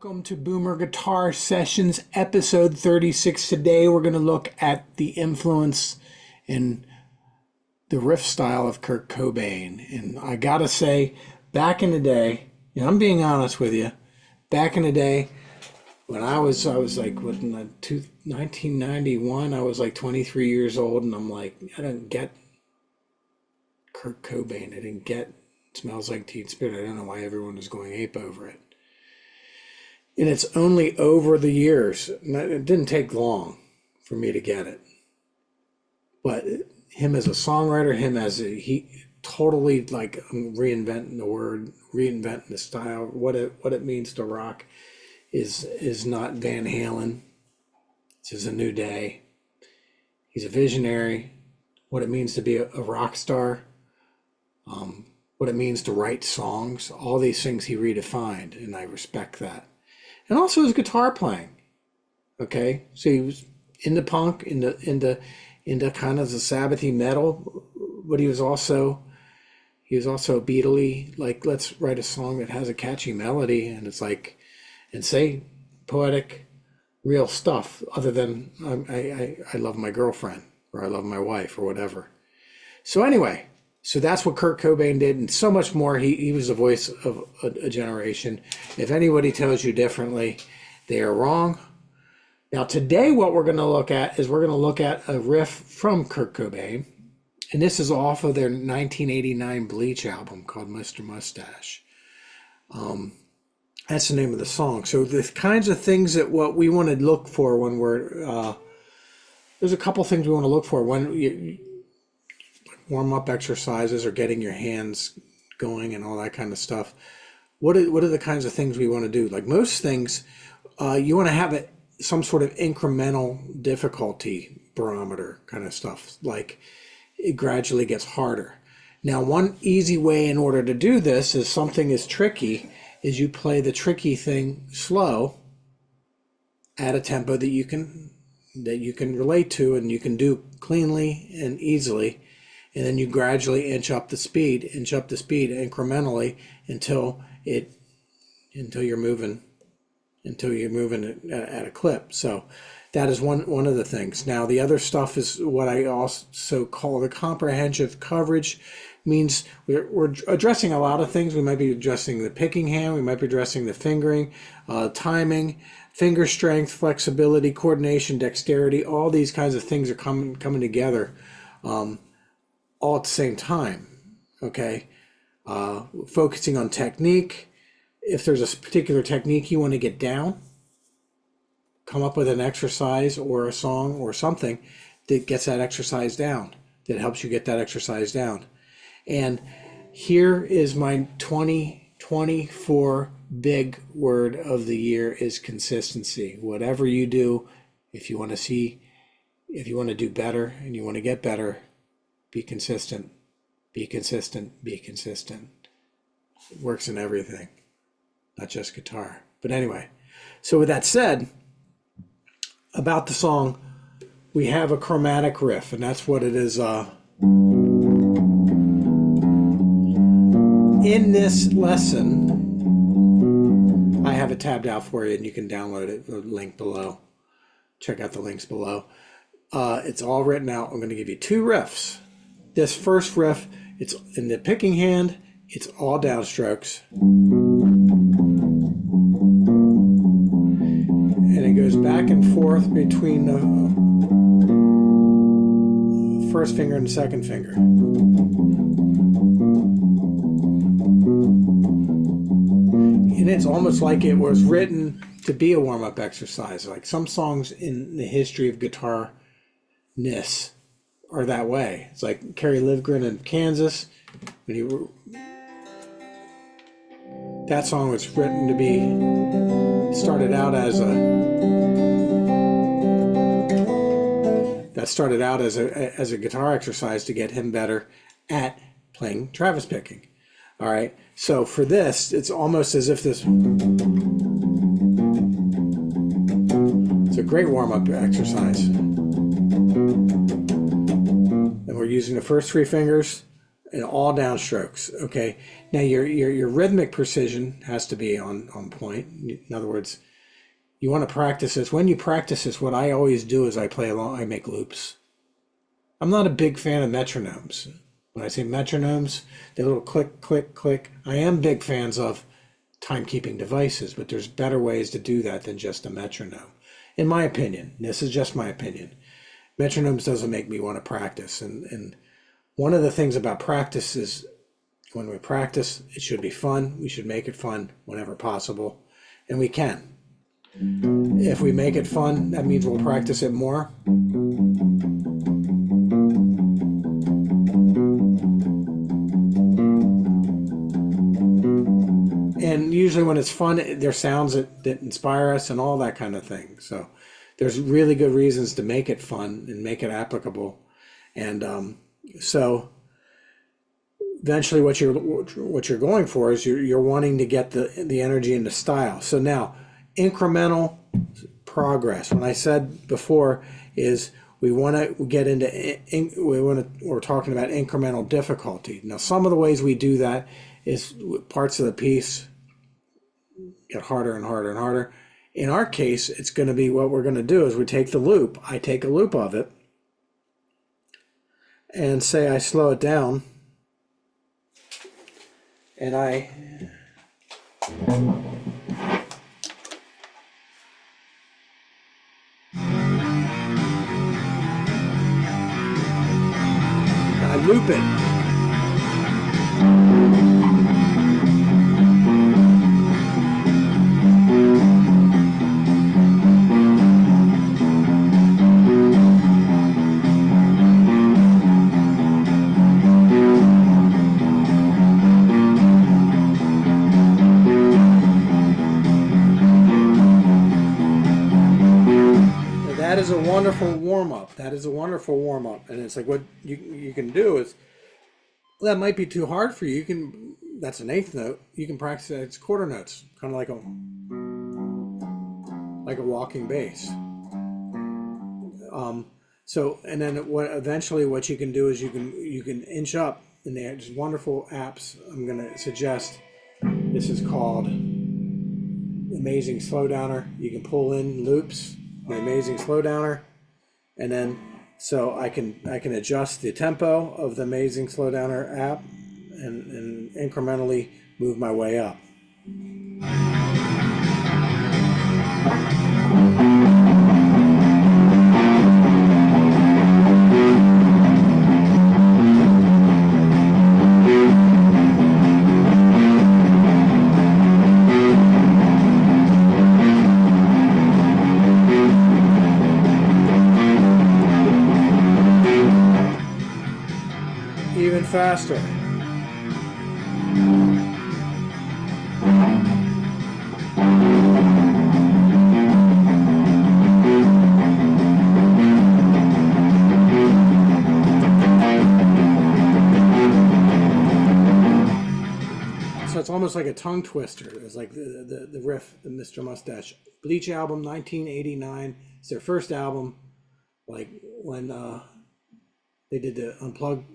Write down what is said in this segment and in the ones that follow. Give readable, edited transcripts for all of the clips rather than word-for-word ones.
Welcome to Boomer Guitar Sessions, episode 36. Today we're going to look at the influence in the riff style of Kurt Cobain. And I gotta say, back in the day, and I'm being honest with you, back in the day, when I was like, what, in 1991, I was like 23 years old, and I'm like, I didn't get Kurt Cobain. I didn't get Smells Like Teen Spirit. I don't know why everyone was going ape over it. And it's only over the years, it didn't take long for me to get it. But him as a songwriter, he totally, like, reinventing the word, reinventing the style, what it means to rock is not Van Halen. This is a new day. He's a visionary. What it means to be a rock star, what it means to write songs, all these things he redefined, and I respect that. And also his guitar playing. Okay, so he was into punk, into kind of the Sabbathy metal, but he was also Beatley. Like, let's write a song that has a catchy melody, and it's like, and say poetic, real stuff. Other than I love my girlfriend, or I love my wife, or whatever. So anyway. So that's what Kurt Cobain did, and so much more. He was the voice of a generation. If anybody tells you differently, they are wrong. Now today what we're going to look at is we're going to look at a riff from Kurt Cobain, and this is off of their 1989 Bleach album called Mr. Moustache. That's the name of the song. So the kinds of things that what we want to look for when we're, there's a couple things we want to look for when warm-up exercises or getting your hands going and all that kind of stuff. What are the kinds of things we want to do? Like most things, you want to have some sort of incremental difficulty barometer kind of stuff. Like it gradually gets harder. Now, one easy way in order to do this is something is tricky, is you play the tricky thing slow at a tempo that you can relate to and you can do cleanly and easily. And then you gradually inch up the speed incrementally until you're moving at a clip. So that is one of the things. Now the other stuff is what I also call the comprehensive coverage. Means we're addressing a lot of things. We might be addressing the picking hand, we might be addressing the fingering, timing, finger strength, flexibility, coordination, dexterity. All these kinds of things are coming together. All at the same time, okay? Focusing on technique. If there's a particular technique you want to get down, come up with an exercise or a song or something that gets that exercise down, that helps you get that exercise down. And here is my 2024 big word of the year is consistency. Whatever you do, if you want to do better and you want to get better, be consistent, be consistent, be consistent. It works in everything, not just guitar. But anyway, so with that said, about the song, we have a chromatic riff, and that's what it is. In this lesson, I have it tabbed out for you, and you can download it, the link below. Check out the links below. It's all written out. I'm going to give you two riffs. This first riff, it's in the picking hand, it's all downstrokes. And it goes back and forth between the first finger and the second finger. And it's almost like it was written to be a warm-up exercise. Like some songs in the history of guitar-ness are that way. It's like Kerry Livgren in Kansas. That song was written to be, started out as a guitar exercise to get him better at playing Travis picking. All right. So for this, it's almost as if it's a great warm-up exercise. And we're using the first three fingers and all downstrokes. Okay. Now your rhythmic precision has to be on point. In other words, you want to practice this. When you practice this, what I always do is I play along, I make loops. I'm not a big fan of metronomes. When I say metronomes, the little click, click, click. I am big fans of timekeeping devices, but there's better ways to do that than just a metronome. In my opinion, this is just my opinion. Metronomes doesn't make me want to practice. And one of the things about practice is when we practice, it should be fun. We should make it fun whenever possible. And we can. If we make it fun, that means we'll practice it more. And usually when it's fun, there's sounds that inspire us and all that kind of thing. So there's really good reasons to make it fun and make it applicable. And so eventually what you're going for is you're wanting to get the energy into style. So now incremental progress. When I said before is we want to get into, we're talking about incremental difficulty. Now some of the ways we do that is parts of the piece get harder and harder and harder. In our case, it's going to be what we're going to do is we take the loop. I take a loop of it and say I slow it down and I loop it. That is a wonderful warm-up. That is a wonderful warm-up. And it's like what you can do is, well, that might be too hard for you. You can, that's an eighth note. You can practice that. It's quarter notes, kind of like a walking bass. So, and then eventually what you can do is you can inch up, and there's wonderful apps. I'm going to suggest, this is called Amazing Slowdowner. You can pull in loops, the Amazing Slowdowner, and then so I can adjust the tempo of the Amazing Slowdowner app and incrementally move my way up. Even faster. So it's almost like a tongue twister. It's like the riff, the Mr. Moustache Bleach album, 1989. It's their first album. Like when they did the Unplugged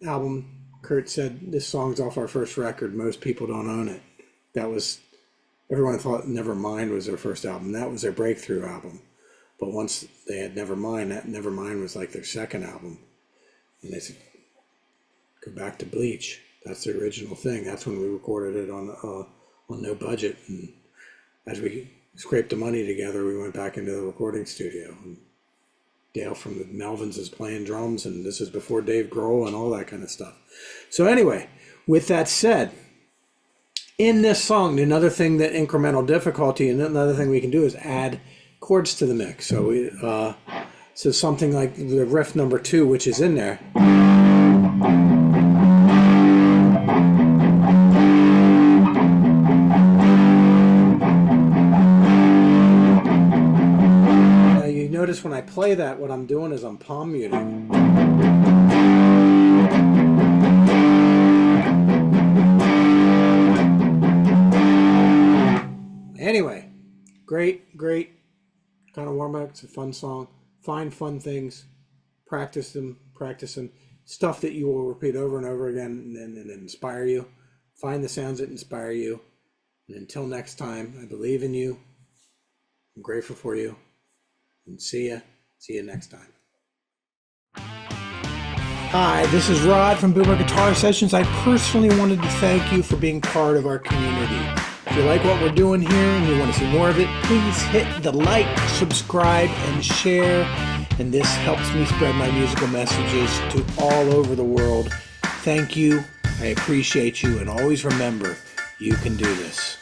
album, Kurt said, this song's off our first record. Most people don't own it. That was, everyone thought Nevermind was their first album. That was their breakthrough album. But once they had Nevermind, that Nevermind was like their second album. And they said, go back to Bleach. That's the original thing. That's when we recorded it on no budget. And as we scraped the money together, we went back into the recording studio. And Dale from the Melvins is playing drums, and this is before Dave Grohl and all that kind of stuff. So anyway, with that said, in this song, another thing that incremental difficulty, and another thing we can do is add chords to the mix. So we, so something like the riff number 2, which is in there. Notice when I play that, what I'm doing is I'm palm muting. Anyway, great kind of warm up. It's a fun song. Find fun things, practice them. stuff that you will repeat over and over again and inspire you. Find the sounds that inspire you. And until next time, I believe in you. I'm grateful for you. And see you next time. Hi, this is Rod from Boomer Guitar Sessions. I personally wanted to thank you for being part of our community. If you like what we're doing here and you want to see more of it, please hit the like, subscribe, and share. And this helps me spread my musical messages to all over the world. Thank you. I appreciate you. And always remember, you can do this.